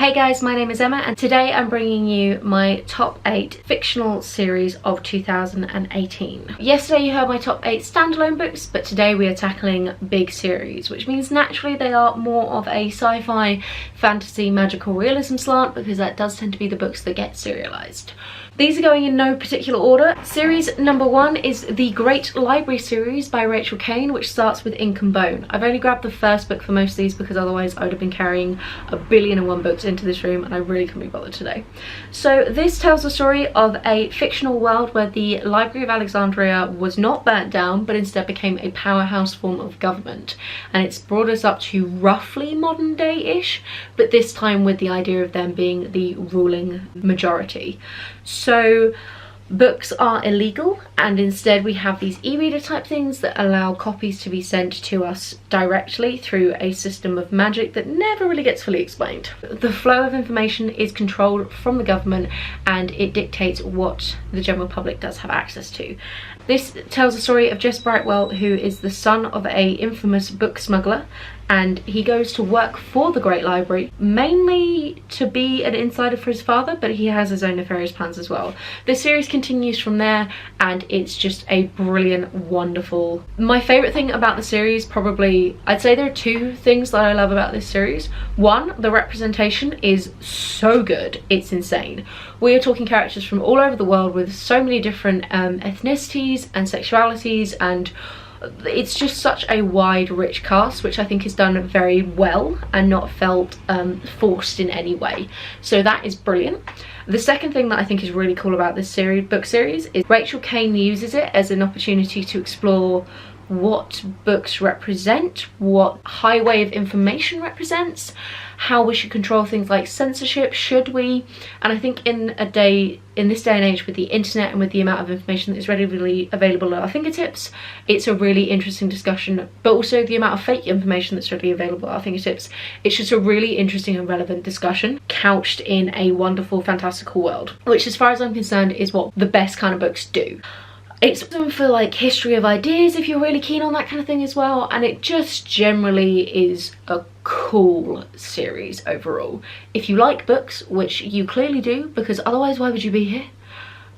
Hey guys, my name is Emma and today I'm bringing you my top 8 fictional series of 2018. Yesterday you heard my top 8 standalone books, but today we are tackling big series, which means naturally they are more of a sci-fi, fantasy, magical realism slant because that does tend to be the books that get serialized. These are going in no particular order. Series number 1 is the Great Library series by Rachel Caine, which starts with Ink and Bone. I've only grabbed the first book for most of these because otherwise I would have been carrying 1,000,000,001 books into this room and I really couldn't be bothered today. So this tells the story of a fictional world where the Library of Alexandria was not burnt down but instead became a powerhouse form of government, and it's brought us up to roughly modern day-ish, but this time with the idea of them being the ruling majority. So books are illegal and instead we have these e-reader type things that allow copies to be sent to us directly through a system of magic that never really gets fully explained. The flow of information is controlled from the government and it dictates what the general public does have access to. This tells the story of Jess Brightwell, who is the son of a infamous book smuggler, and he goes to work for the Great Library, mainly to be an insider for his father, but he has his own nefarious plans as well. The series continues from there and it's just a brilliant, wonderful... My favourite thing about the series, probably, I'd say there are two things that I love about this series. One, the representation is so good, it's insane. We are talking characters from all over the world with so many different ethnicities and sexualities, and it's just such a wide, rich cast, which I think is done very well and not felt forced in any way. So that is brilliant. The second thing that I think is really cool about this book series is Rachel Caine uses it as an opportunity to explore what books represent, what highway of information represents, how we should control things like censorship, should we? And I think in this day and age with the internet and with the amount of information that is readily available at our fingertips, it's a really interesting discussion, but also the amount of fake information that's readily available at our fingertips. It's just a really interesting and relevant discussion couched in a wonderful, fantastical world, which as far as I'm concerned is what the best kind of books do. It's for like history of ideas if you're really keen on that kind of thing as well, and it just generally is a cool series overall. If you like books, which you clearly do because otherwise why would you be here,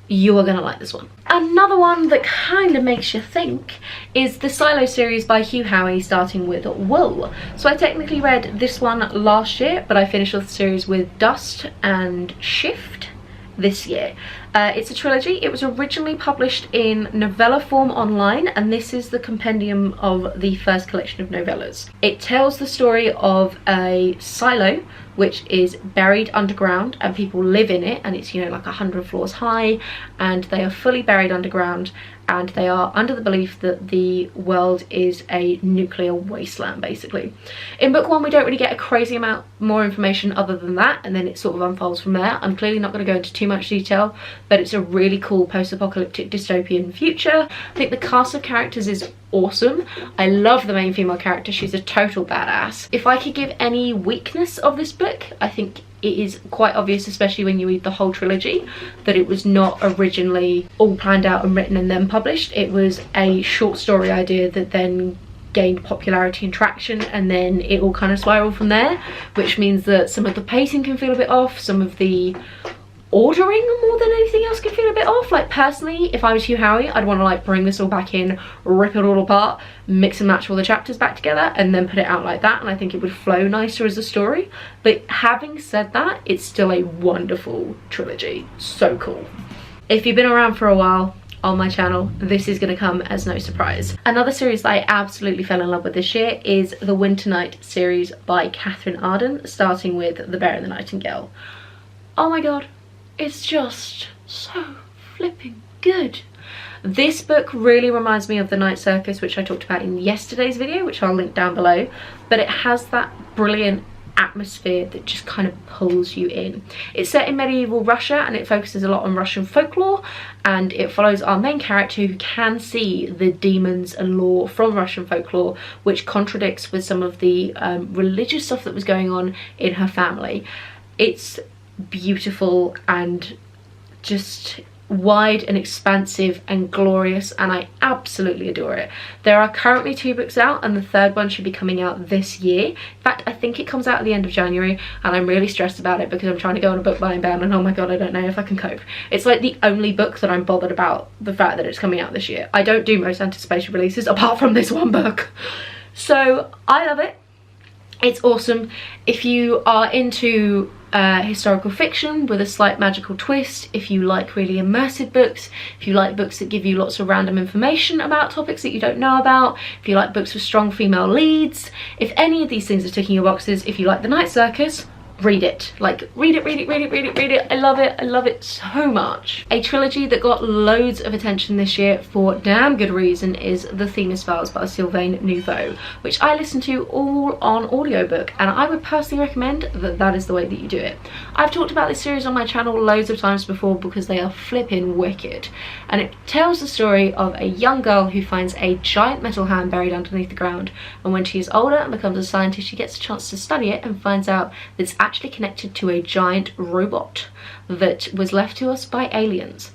you are gonna like this one. Another one that kind of makes you think is the Silo series by Hugh Howey, starting with Wool. So I technically read this one last year, but I finished off the series with Dust and Shift this year. It's a trilogy. It was originally published in novella form online, and this is the compendium of the first collection of novellas. It tells the story of a silo which is buried underground and people live in it, and it's, you know, like 100 floors high, and they are fully buried underground and they are under the belief that the world is a nuclear wasteland, basically. In book 1 we don't really get a crazy amount more information other than that, and then it sort of unfolds from there. I'm clearly not going to go into too much detail, but it's a really cool post-apocalyptic dystopian future. I think the cast of characters is awesome. I love the main female character, she's a total badass. If I could give any weakness of this book, I think it is quite obvious, especially when you read the whole trilogy, that it was not originally all planned out and written and then published. It was a short story idea that then gained popularity and traction, and then it all kind of spiraled from there, which means that some of the pacing can feel a bit off, some of the ordering more than anything else can feel a bit off. Like personally, if I was Hugh Howey, I'd want to like bring this all back in, rip it all apart, mix and match all the chapters back together and then put it out like that, and I think it would flow nicer as a story. But having said that, it's still a wonderful trilogy. So cool. If you've been around for a while on my channel, this is going to come as no surprise. Another series that I absolutely fell in love with this year is the Winter Night series by Catherine Arden, starting with The Bear and the Nightingale. Oh my god, it's just so flipping good. This book really reminds me of The Night Circus, which I talked about in yesterday's video, which I'll link down below, but it has that brilliant atmosphere that just kind of pulls you in. It's set in medieval Russia and it focuses a lot on Russian folklore, and it follows our main character who can see the demons and lore from Russian folklore, which contradicts with some of the religious stuff that was going on in her family. It's beautiful and just wide and expansive and glorious, and I absolutely adore it. There are currently 2 books out, and the 3rd one should be coming out this year. In fact, I think it comes out at the end of January, and I'm really stressed about it because I'm trying to go on a book buying ban, and oh my god, I don't know if I can cope. It's like the only book that I'm bothered about the fact that it's coming out this year. I don't do most anticipated releases apart from this one book. So I love it. It's awesome. If you are into historical fiction with a slight magical twist, if you like really immersive books, if you like books that give you lots of random information about topics that you don't know about, if you like books with strong female leads, if any of these things are ticking your boxes, if you like the Night Circus, read it. Like, read it, read it, read it, read it, read it. I love it. I love it so much. A trilogy that got loads of attention this year for damn good reason is The Themis Files by Sylvain Nouveau, which I listen to all on audiobook, and I would personally recommend that that is the way that you do it. I've talked about this series on my channel loads of times before because they are flipping wicked, and it tells the story of a young girl who finds a giant metal hand buried underneath the ground, and when she is older and becomes a scientist, she gets a chance to study it and finds out that it's actually connected to a giant robot that was left to us by aliens.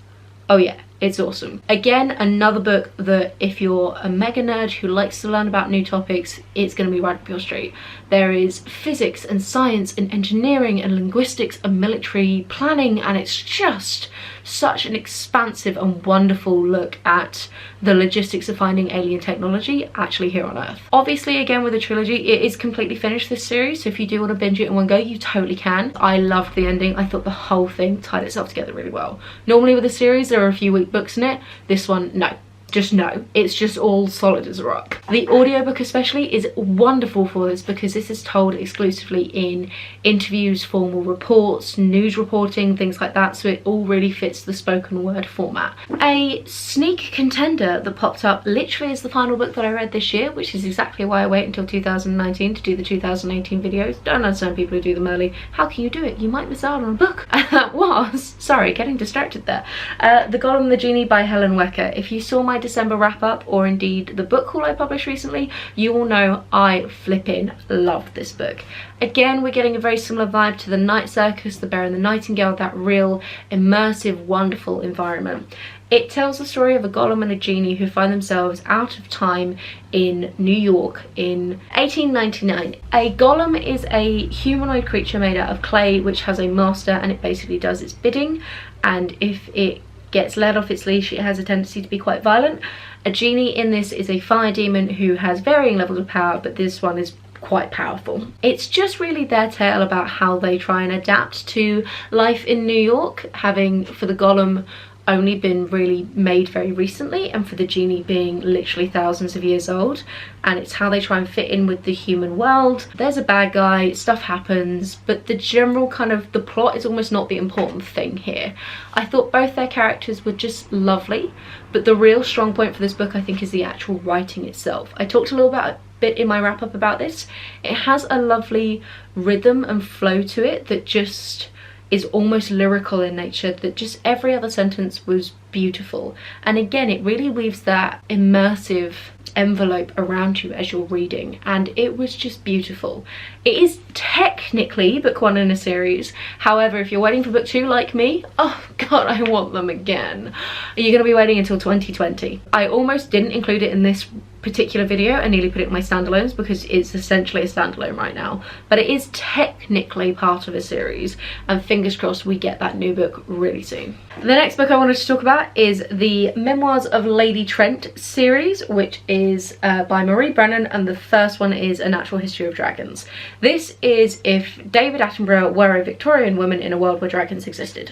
Oh yeah, it's awesome. Again, another book that if you're a mega nerd who likes to learn about new topics, it's going to be right up your street. There is physics and science and engineering and linguistics and military planning, and it's just such an expansive and wonderful look at the logistics of finding alien technology actually here on Earth. Obviously, again, with a trilogy, it is completely finished, this series, so if you do want to binge it in one go, you totally can. I loved the ending. I thought the whole thing tied itself together really well. Normally with a series, there are a few weak books in it. This one, no. Just no, it's just all solid as a rock. The audiobook especially is wonderful for this because this is told exclusively in interviews, formal reports, news reporting, things like that, so it all really fits the spoken word format. A sneak contender that popped up literally is the final book that I read this year, which is exactly why I wait until 2019 to do the 2018 videos. Don't understand people who do them early. How can you do it? You might miss out on a book. And that was, sorry, getting distracted there. The Golem the Genie by Helen Wecker. If you saw my December wrap up, or indeed the book haul I published recently, you all know I flippin' loved this book. Again, we're getting a very similar vibe to the Night Circus, the Bear and the Nightingale, that real immersive, wonderful environment. It tells the story of a golem and a genie who find themselves out of time in New York in 1899. A golem is a humanoid creature made out of clay which has a master, and it basically does its bidding, and if it gets let off its leash, it has a tendency to be quite violent. A genie in this is a fire demon who has varying levels of power, but this one is quite powerful. It's just really their tale about how they try and adapt to life in New York, having, for the golem, only been really made very recently, and for the genie being literally thousands of years old, and it's how they try and fit in with the human world. There's a bad guy, stuff happens, but the general kind of the plot is almost not the important thing here. I thought both their characters were just lovely, but the real strong point for this book, I think, is the actual writing itself. I talked a little bit in my wrap up about this. It has a lovely rhythm and flow to it that just is almost lyrical in nature, that just every other sentence was beautiful. And again, it really weaves that immersive envelope around you as you're reading, and it was just beautiful. It is technically book 1 in a series. However, if you're waiting for book 2 like me, oh god, I want them again. You're gonna be waiting until 2020. I almost didn't include it in this particular video. I nearly put it in my standalones because it's essentially a standalone right now, but it is technically part of a series, and fingers crossed we get that new book really soon. The next book I wanted to talk about is the Memoirs of Lady Trent series, which is by Marie Brennan, and the first one is A Natural History of Dragons. This is if David Attenborough were a Victorian woman in a world where dragons existed.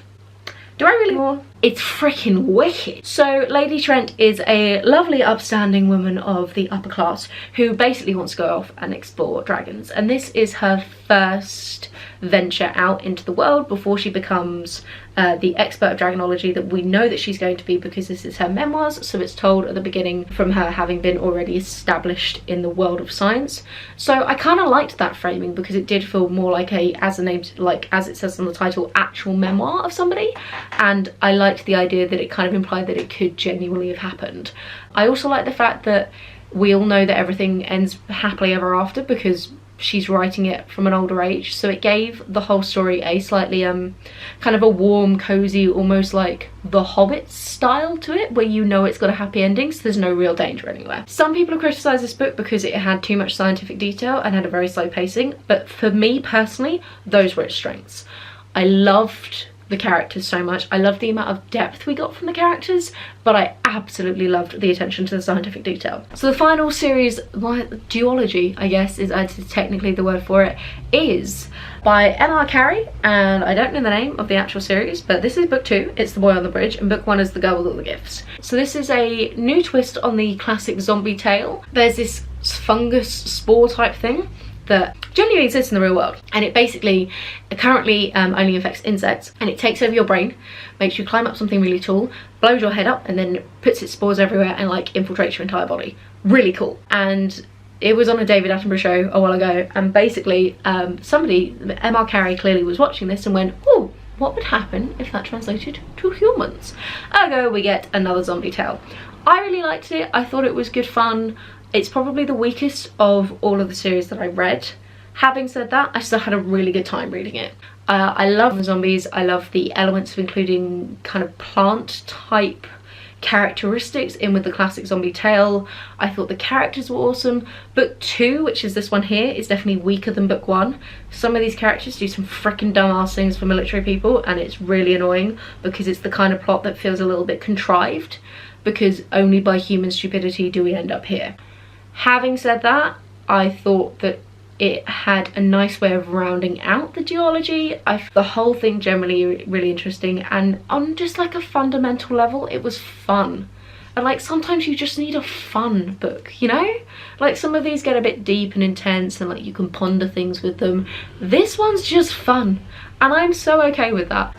Do I really more? It's freaking wicked. So Lady Trent is a lovely upstanding woman of the upper class who basically wants to go off and explore dragons, and this is her first venture out into the world before she becomes the expert of dragonology that we know that she's going to be, because this is her memoirs, so it's told at the beginning from her having been already established in the world of science. So I kind of liked that framing because it did feel more like a, as the name, like as it says on the title, actual memoir of somebody, and I liked the idea that it kind of implied that it could genuinely have happened. I also like the fact that we all know that everything ends happily ever after, because she's writing it from an older age, so it gave the whole story a slightly kind of a warm, cozy, almost like The Hobbit style to it, where you know it's got a happy ending, so there's no real danger anywhere. Some people have criticised this book because it had too much scientific detail and had a very slow pacing, but for me personally, those were its strengths. I loved the characters so much. I loved the amount of depth we got from the characters, but I absolutely loved the attention to the scientific detail. So the final series, duology I guess is technically the word for it, is by M.R. Carey, and I don't know the name of the actual series, but this is book 2, it's The Boy on the Bridge, and book 1 is The Girl with All the Gifts. So this is a new twist on the classic zombie tale. There's this fungus spore type thing that genuinely exists in the real world, and it basically currently only infects insects, and it takes over your brain, makes you climb up something really tall, blows your head up, and then puts its spores everywhere and like infiltrates your entire body. Really cool. And it was on a David Attenborough show a while ago, and basically somebody, M.R. Carey, clearly was watching this and went, oh, what would happen if that translated to humans? Ergo, we get another zombie tale. I really liked it. I thought it was good fun. It's probably the weakest of all of the series that I read. Having said that, I still had a really good time reading it. I love zombies. I love the elements of including kind of plant type characteristics in with the classic zombie tale. I thought the characters were awesome. Book 2, which is this one here, is definitely weaker than book 1. Some of these characters do some freaking dumbass things for military people, and it's really annoying because it's the kind of plot that feels a little bit contrived, because only by human stupidity do we end up here. Having said that, I thought that it had a nice way of rounding out the duology. The whole thing generally really interesting, and on just like a fundamental level, it was fun. And like sometimes you just need a fun book, you know? Like some of these get a bit deep and intense and like you can ponder things with them. This one's just fun, and I'm so okay with that.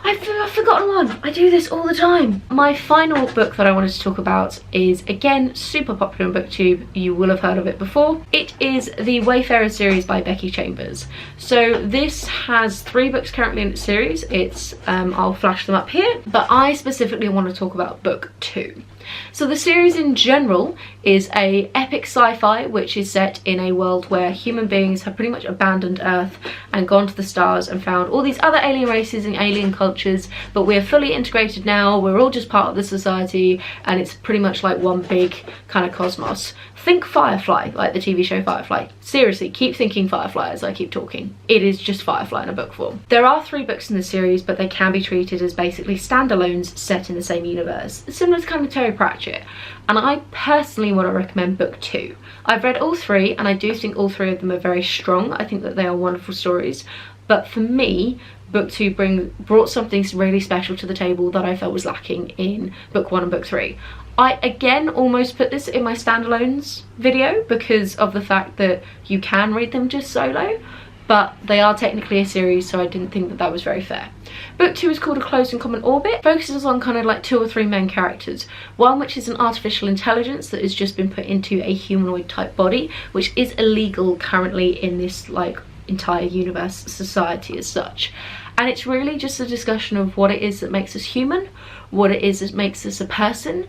I've forgotten one. I do this all the time. My final book that I wanted to talk about is, again, super popular on BookTube. You will have heard of it before. It is the Wayfarers series by Becky Chambers. So this has 3 books currently in its series. It's I'll flash them up here, but I specifically want to talk about book 2. So the series in general is a epic sci-fi which is set in a world where human beings have pretty much abandoned Earth and gone to the stars and found all these other alien races and alien cultures, but we're fully integrated now, we're all just part of the society, and it's pretty much like one big kind of cosmos. Think Firefly, like the TV show Firefly. Seriously, keep thinking Firefly as I keep talking. It is just Firefly in a book form. There are 3 books in the series, but they can be treated as basically standalones set in the same universe, similar to kind of Terry Pratchett. And I personally want to recommend book 2. I've read all 3, and I do think all 3 of them are very strong. I think that they are wonderful stories. But for me, book 2 brought something really special to the table that I felt was lacking in book 1 and book 3. I again almost put this in my standalones video because of the fact that you can read them just solo, but they are technically a series, so I didn't think that that was very fair. Book 2 is called A Closed and Common Orbit. Focuses on kind of like 2 or 3 main characters. One which is an artificial intelligence that has just been put into a humanoid type body, which is illegal currently in this like entire universe society as such. And it's really just a discussion of what it is that makes us human, what it is that makes us a person,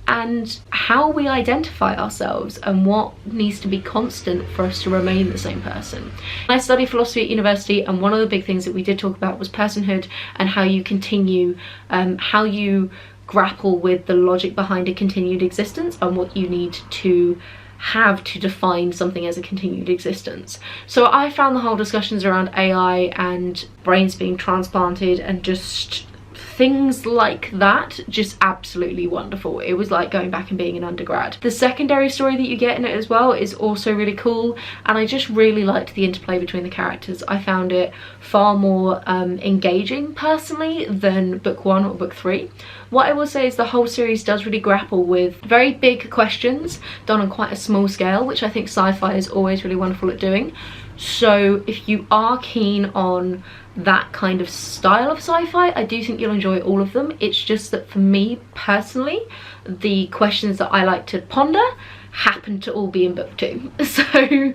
and how we identify ourselves and what needs to be constant for us to remain the same person. I studied philosophy at university, and one of the big things that we did talk about was personhood and how you continue, how you grapple with the logic behind a continued existence and what you need to have to define something as a continued existence. So I found the whole discussions around AI and brains being transplanted and just things like that just absolutely wonderful. It was like going back and being an undergrad. The secondary story that you get in it as well is also really cool, and I just really liked the interplay between the characters. I found it far more engaging personally than book 1 or book 3. What I will say is the whole series does really grapple with very big questions done on quite a small scale, which I think sci-fi is always really wonderful at doing. So if you are keen on that kind of style of sci-fi, I do think you'll enjoy all of them. It's just that for me personally, the questions that I like to ponder happened to all be in book 2. So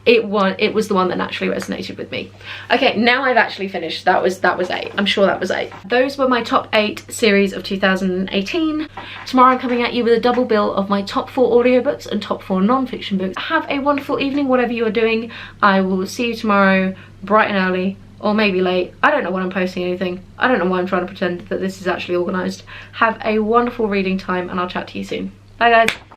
it was the one that naturally resonated with me. Okay, now I've actually finished. That was 8. I'm sure that was 8. Those were my top 8 series of 2018. Tomorrow I'm coming at you with a double bill of my top 4 audiobooks and top 4 non-fiction books. Have a wonderful evening, whatever you are doing. I will see you tomorrow, bright and early, or maybe late. I don't know when I'm posting anything. I don't know why I'm trying to pretend that this is actually organised. Have a wonderful reading time, and I'll chat to you soon. Bye guys.